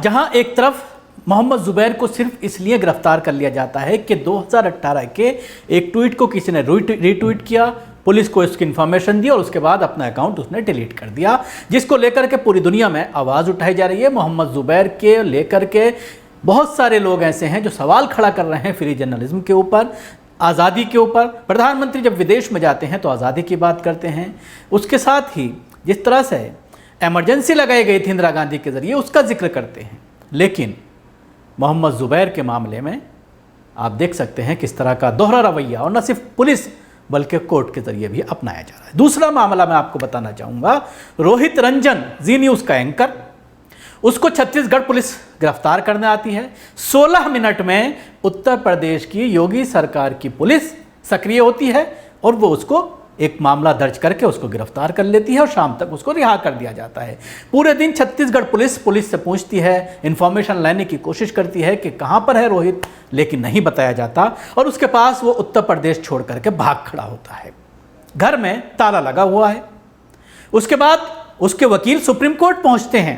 जहां एक तरफ मोहम्मद जुबैर को सिर्फ इसलिए गिरफ्तार कर लिया जाता है कि 2018 के एक ट्वीट को किसी ने रीट्वीट किया, पुलिस को इसकी इन्फॉर्मेशन दी और उसके बाद अपना अकाउंट उसने डिलीट कर दिया, जिसको लेकर के पूरी दुनिया में आवाज़ उठाई जा रही है। मोहम्मद जुबैर के लेकर के बहुत सारे लोग ऐसे हैं जो सवाल खड़ा कर रहे हैं फ्री जर्नलिज्म के ऊपर, आज़ादी के ऊपर। प्रधानमंत्री जब विदेश में जाते हैं तो आज़ादी की बात करते हैं, उसके साथ ही जिस तरह से एमरजेंसी लगाई गई थी इंदिरा गांधी के ज़रिए उसका जिक्र करते हैं। लेकिन मोहम्मद जुबैर के मामले में आप देख सकते हैं किस तरह का दोहरा रवैया और न सिर्फ पुलिस बल्कि कोर्ट के ज़रिए भी अपनाया जा रहा है। दूसरा मामला मैं आपको बताना चाहूँगा, रोहित रंजन जी न्यूज़ का एंकर, उसको छत्तीसगढ़ पुलिस गिरफ्तार करने आती है। 16 मिनट में उत्तर प्रदेश की योगी सरकार की पुलिस सक्रिय होती है और वो उसको एक मामला दर्ज करके उसको गिरफ्तार कर लेती है और शाम तक उसको रिहा कर दिया जाता है। पूरे दिन छत्तीसगढ़ पुलिस से पूछती है, इन्फॉर्मेशन लेने की कोशिश करती है कि कहाँ पर है रोहित, लेकिन नहीं बताया जाता और उसके पास वो उत्तर प्रदेश छोड़ करके भाग खड़ा होता है। घर में ताला लगा हुआ है। उसके बाद उसके वकील सुप्रीम कोर्ट पहुँचते हैं,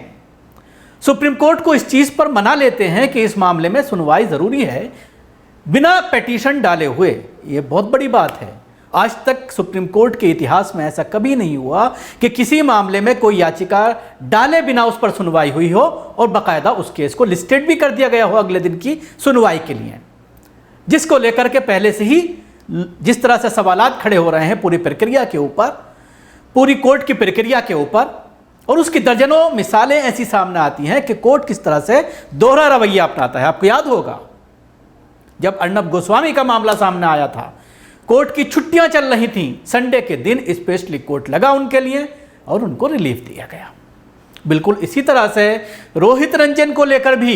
सुप्रीम कोर्ट को इस चीज़ पर मना लेते हैं कि इस मामले में सुनवाई ज़रूरी है बिना पिटीशन डाले हुए। ये बहुत बड़ी बात है। आज तक सुप्रीम कोर्ट के इतिहास में ऐसा कभी नहीं हुआ कि किसी मामले में कोई याचिका डाले बिना उस पर सुनवाई हुई हो और बाकायदा उस केस को लिस्टेड भी कर दिया गया हो अगले दिन की सुनवाई के लिए, जिसको लेकर के पहले से ही जिस तरह से सवालात खड़े हो रहे हैं पूरी प्रक्रिया के ऊपर, पूरी कोर्ट की प्रक्रिया के ऊपर, और उसकी दर्जनों मिसालें ऐसी सामने आती हैं कि कोर्ट किस तरह से दोहरा रवैया अपनाता है। आपको याद होगा जब अर्नब गोस्वामी का मामला सामने आया था, कोर्ट की छुट्टियां चल रही थीं, संडे के दिन स्पेशली कोर्ट लगा उनके लिए और उनको रिलीफ दिया गया। बिल्कुल इसी तरह से रोहित रंजन को लेकर भी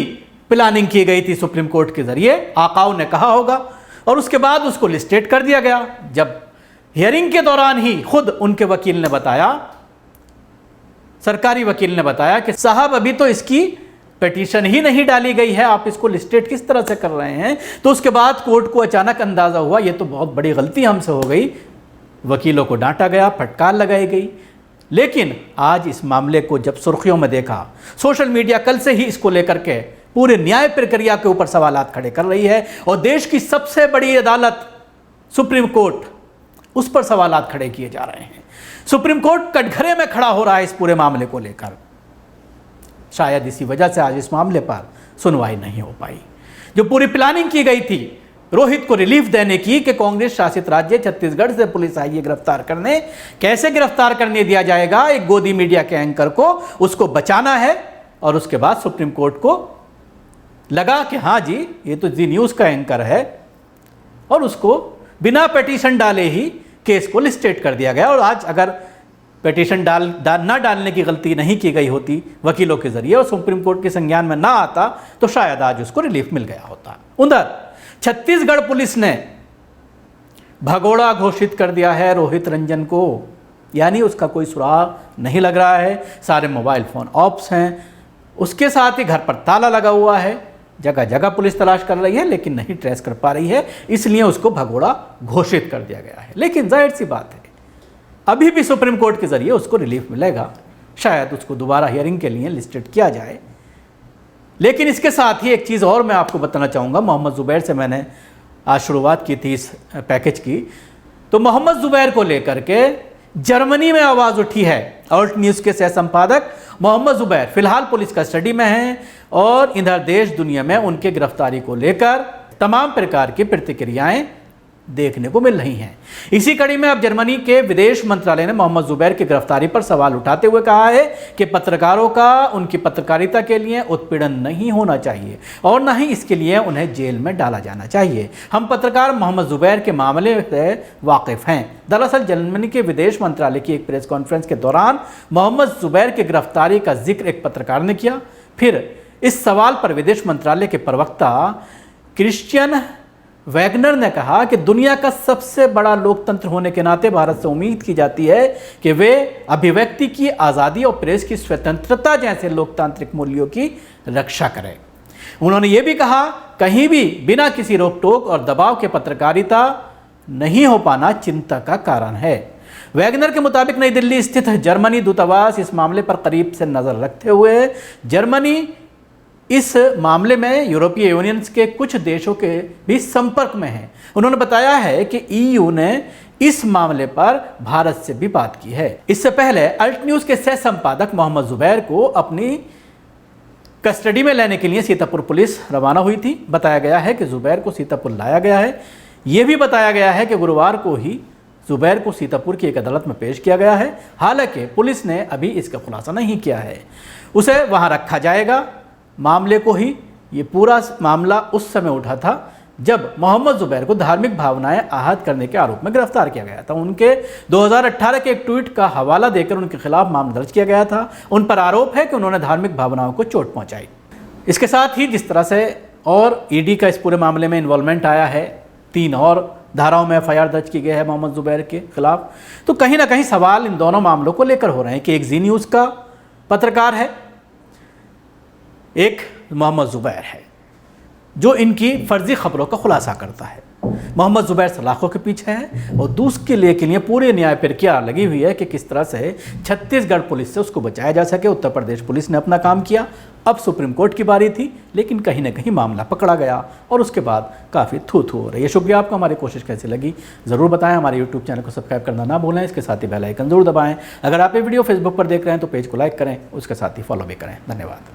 प्लानिंग की गई थी सुप्रीम कोर्ट के जरिए, आकाओ ने कहा होगा, और उसके बाद उसको लिस्टेड कर दिया गया। जब हियरिंग के दौरान ही खुद उनके वकील ने बताया, सरकारी वकील ने बताया कि साहब अभी तो इसकी पिटीशन ही नहीं डाली गई है, आप इसको लिस्टेड किस तरह से कर रहे हैं। तो उसके बाद कोर्ट को अचानक अंदाज़ा हुआ ये तो बहुत बड़ी गलती हमसे हो गई, वकीलों को डांटा गया, फटकार लगाई गई। लेकिन आज इस मामले को जब सुर्खियों में देखा, सोशल मीडिया कल से ही इसको लेकर के पूरे न्याय प्रक्रिया के ऊपर सवालात खड़े कर रही है और देश की सबसे बड़ी अदालत सुप्रीम कोर्ट, उस पर सवालात खड़े किए जा रहे हैं। सुप्रीम कोर्ट कटघरे में खड़ा हो रहा है इस पूरे मामले को लेकर। शायद इसी वजह से आज इस मामले पर सुनवाई नहीं हो पाई। जो पूरी प्लानिंग की गई थी रोहित को रिलीफ देने की कि कांग्रेस शासित राज्य छत्तीसगढ़ से पुलिस आई है गिरफ्तार करने, कैसे गिरफ्तार करने दिया जाएगा एक गोदी मीडिया के एंकर को, उसको बचाना है। और उसके बाद सुप्रीम कोर्ट को लगा कि हाँ जी ये तो जी न्यूज़ का एंकर है, और उसको बिना पिटीशन डाले ही केस को लिस्टेड कर दिया गया। और आज अगर पिटीशन ना डालने की गलती नहीं की गई होती वकीलों के जरिए और सुप्रीम कोर्ट के संज्ञान में ना आता तो शायद आज उसको रिलीफ मिल गया होता। उधर छत्तीसगढ़ पुलिस ने भगोड़ा घोषित कर दिया है रोहित रंजन को, यानी उसका कोई सुराग नहीं लग रहा है, सारे मोबाइल फ़ोन ऑफ्स हैं, उसके साथ ही घर पर ताला लगा हुआ है। जगह जगह पुलिस तलाश कर रही है लेकिन नहीं ट्रेस कर पा रही है, इसलिए उसको भगोड़ा घोषित कर दिया गया है। लेकिन जाहिर सी बात है अभी भी सुप्रीम कोर्ट के जरिए उसको रिलीफ मिलेगा, शायद उसको दोबारा हियरिंग के लिए लिस्टेड किया जाए। लेकिन इसके साथ ही एक चीज़ और मैं आपको बताना चाहूँगा, मोहम्मद जुबैर से मैंने आज शुरुआत की थी इस पैकेज की, तो मोहम्मद जुबैर को लेकर के जर्मनी में आवाज़ उठी है। ऑल्ट न्यूज़ के सह संपादक मोहम्मद जुबैर फिलहाल पुलिस कस्टडी में हैं और इधर देश दुनिया में उनके गिरफ्तारी को लेकर तमाम प्रकार की प्रतिक्रियाएं देखने को मिल रही हैं। इसी कड़ी में अब जर्मनी के विदेश मंत्रालय ने मोहम्मद जुबैर की गिरफ्तारी पर सवाल उठाते हुए कहा है कि पत्रकारों का उनकी पत्रकारिता के लिए उत्पीड़न नहीं होना चाहिए और न ही इसके लिए उन्हें जेल में डाला जाना चाहिए। हम पत्रकार मोहम्मद जुबैर के मामले से वाकिफ हैं। दरअसल जर्मनी के विदेश मंत्रालय की एक प्रेस कॉन्फ्रेंस के दौरान मोहम्मद जुबैर की गिरफ्तारी का जिक्र एक पत्रकार ने किया। फिर इस सवाल पर विदेश मंत्रालय के प्रवक्ता क्रिश्चियन वैगनर ने कहा कि दुनिया का सबसे बड़ा लोकतंत्र होने के नाते भारत से उम्मीद की जाती है कि वे अभिव्यक्ति की आज़ादी और प्रेस की स्वतंत्रता जैसे लोकतांत्रिक मूल्यों की रक्षा करें। उन्होंने ये भी कहा कहीं भी बिना किसी रोक टोक और दबाव के पत्रकारिता नहीं हो पाना चिंता का कारण है। वैगनर के मुताबिक नई दिल्ली स्थित जर्मनी दूतावास इस मामले पर करीब से नज़र रखते हुए जर्मनी इस मामले में यूरोपीय यूनियन के कुछ देशों के भी संपर्क में हैं। उन्होंने बताया है कि ईयू ने इस मामले पर भारत से भी बात की है। इससे पहले अल्ट न्यूज़ के सह संपादक मोहम्मद जुबैर को अपनी कस्टडी में लेने के लिए सीतापुर पुलिस रवाना हुई थी। बताया गया है कि जुबैर को सीतापुर लाया गया है। यह भी बताया गया है कि गुरुवार को ही जुबैर को सीतापुर की एक अदालत में पेश किया गया है। हालांकि पुलिस ने अभी इसका खुलासा नहीं किया है। उसे वहां रखा जाएगा। मामले को ही ये पूरा मामला उस समय उठा था जब मोहम्मद जुबैर को धार्मिक भावनाएं आहत करने के आरोप में गिरफ्तार किया गया था। उनके 2018 के एक ट्वीट का हवाला देकर उनके खिलाफ मामला दर्ज किया गया था। उन पर आरोप है कि उन्होंने धार्मिक भावनाओं को चोट पहुंचाई। इसके साथ ही जिस तरह से और ईडी का इस पूरे मामले में इन्वॉल्वमेंट आया है, 3 और धाराओं में एफआईआर दर्ज की गई है मोहम्मद जुबैर के खिलाफ, तो कहीं ना कहीं सवाल इन दोनों मामलों को लेकर हो रहे हैं कि एक जी न्यूज़ का पत्रकार है, एक मोहम्मद जुबैर है जो इनकी फर्जी खबरों का खुलासा करता है। मोहम्मद जुबैर सलाखों के पीछे है और दूसरे के लिए पूरे न्याय प्रक्रिया लगी हुई है कि किस तरह से छत्तीसगढ़ पुलिस से उसको बचाया जा सके। उत्तर प्रदेश पुलिस ने अपना काम किया, अब सुप्रीम कोर्ट की बारी थी, लेकिन कहीं ना कहीं मामला पकड़ा गया और उसके बाद काफ़ी थू हो रही है। शुक्रिया आपको। हमारी कोशिश कैसी लगी ज़रूर बताएं। हमारे यूट्यूब चैनल को सब्सक्राइब करना ना भूलें। इसके साथ ही बेल आइकन जरूर दबाएं। अगर आप ये वीडियो फेसबुक पर देख रहे हैं तो पेज को लाइक करें, उसके साथ ही फॉलो भी करें। धन्यवाद।